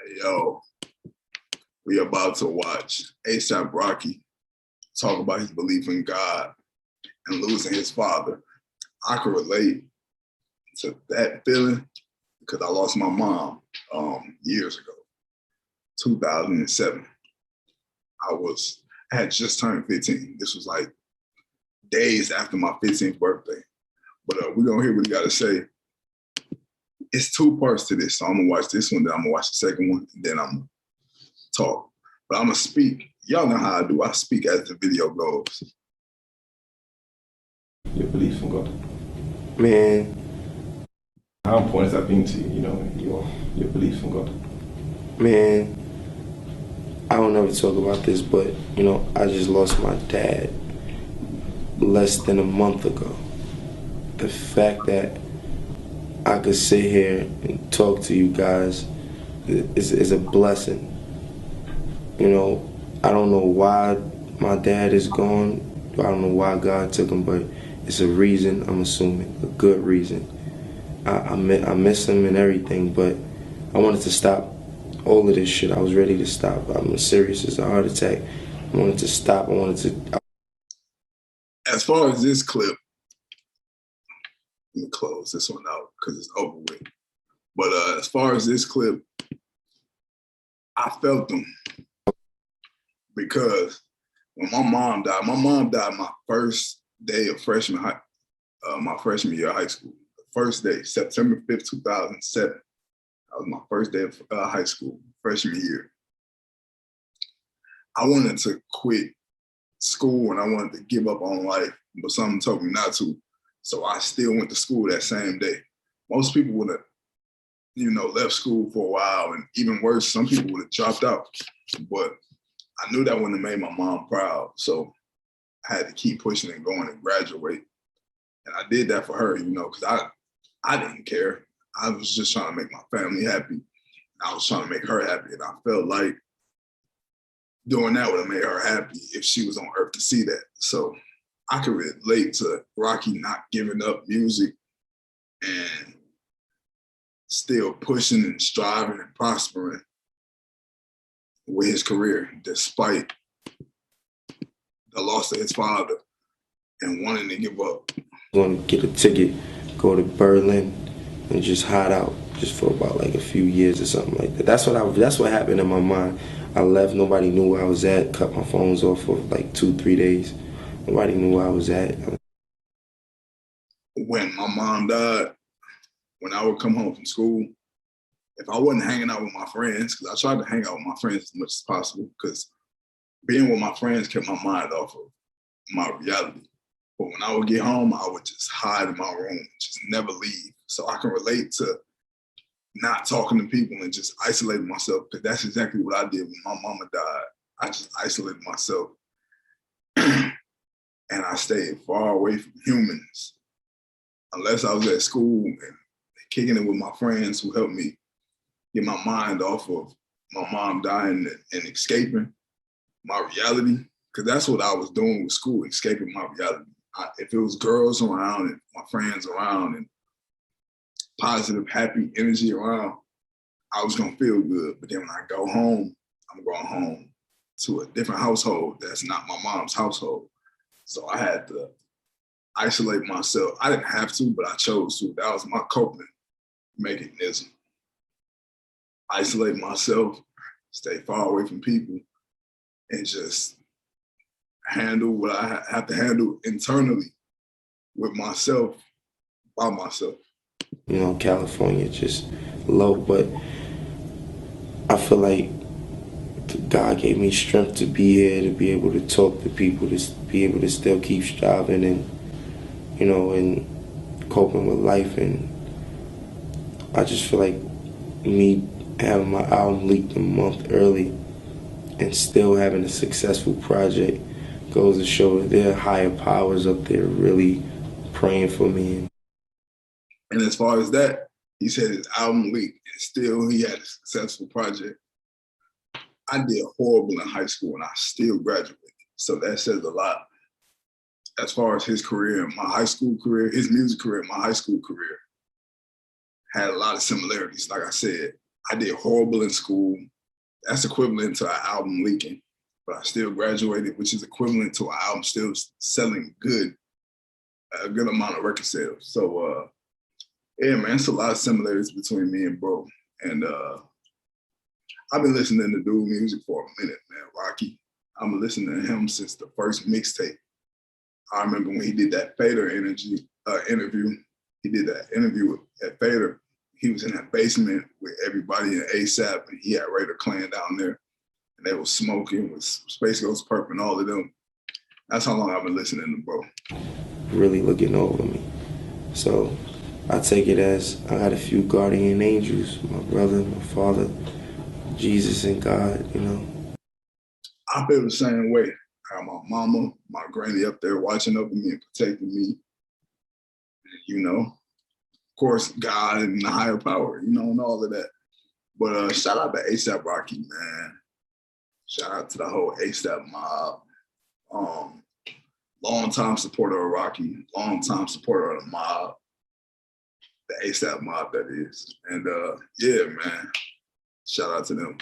Hey, yo, we about to watch ASAP Rocky talk about his belief in God and losing his father. I can relate to that feeling because I lost my mom years ago, 2007. I had just turned 15. This was like days after my 15th birthday. But we're gonna hear what he got to say. It's two parts to this. So I'm gonna watch this one, then I'm gonna watch the second one, and then I'm gonna talk. But I'm gonna speak. Y'all know how I do. I speak as the video goes. Your belief in God. Man, How important has that been to you, your belief in God? man, I don't ever talk about this, but I just lost my dad less than a month ago. The fact that I could sit here and talk to you guys is a blessing. I don't know why my dad is gone. I don't know why God took him, but it's a reason, I'm assuming, a good reason. I miss him and everything, but I wanted to stop all of this shit. I was ready to stop. I'm as serious as a heart attack. I wanted to stop. As far as this clip, let me close this one out because it's over with. But as far as this clip, I felt them because when my mom died my first day of my freshman year of high school. The first day, September 5th, 2007. That was my first day of high school, freshman year. I wanted to quit school and I wanted to give up on life, but something told me not to. So I still went to school that same day. Most people would have, left school for a while, and even worse, some people would have dropped out. But I knew that wouldn't have made my mom proud. So I had to keep pushing and going and graduate. And I did that for her, because I didn't care. I was just trying to make my family happy. I was trying to make her happy. And I felt like doing that would have made her happy if she was on earth to see that. So I could relate to Rocky not giving up music and still pushing and striving and prospering with his career, despite the loss of his father and wanting to give up. going to get a ticket, go to Berlin, and just hide out just for about like a few years or something like that. That's what happened in my mind. I left. Nobody knew where I was at. Cut my phones off for like 2-3 days. Nobody knew where I was at. When my mom died, when I would come home from school, if I wasn't hanging out with my friends, because I tried to hang out with my friends as much as possible, because being with my friends kept my mind off of my reality. But when I would get home, I would just hide in my room, just never leave. So I can relate to not talking to people and just isolating myself, because that's exactly what I did when my mama died. I just isolated myself and I stayed far away from humans. Unless I was at school and kicking it with my friends who helped me get my mind off of my mom dying and escaping my reality, because that's what I was doing with school, escaping my reality. If it was girls around and my friends around and positive, happy energy around, I was gonna feel good. But then when I go home, I'm going home to a different household that's not my mom's household. So I had to isolate myself. I didn't have to, but I chose to. That was my coping mechanism. Isolate myself, stay far away from people, and just handle what I have to handle internally with myself, by myself. California just low, but I feel like God gave me strength to be here, to be able to talk to people, to be able to still keep striving and coping with life. And I just feel like me having my album leaked a month early and still having a successful project goes to show that there are higher powers up there really praying for me. And as far as that, he said his album leaked and still he had a successful project. I did horrible in high school and I still graduated. So that says a lot. As far as his career, my high school career, his music career, my high school career had a lot of similarities, like I said. I did horrible in school. That's equivalent to an album leaking, but I still graduated, which is equivalent to an album still selling a good amount of record sales. So yeah, man, it's a lot of similarities between me and bro. And I've been listening to dude music for a minute, man. Rocky. I've been listening to him since the first mixtape. I remember when he did that Fader interview. He did that interview at Fader. He was in that basement with everybody in ASAP, and he had Raider Clan down there, and they was smoking with Space Ghost Perp and all of them. That's how long I've been listening to bro. Really looking over me. So I take it as I got a few guardian angels, my brother, my father, Jesus and God, you know. I feel the same way. I got my mama, my granny up there watching over me and protecting me. You know, of course, God and the higher power, you know, and all of that. But shout out to ASAP Rocky, man. Shout out to the whole ASAP mob. Long time supporter of Rocky, long time supporter of the mob, the ASAP mob, that is. And yeah, man, shout out to them.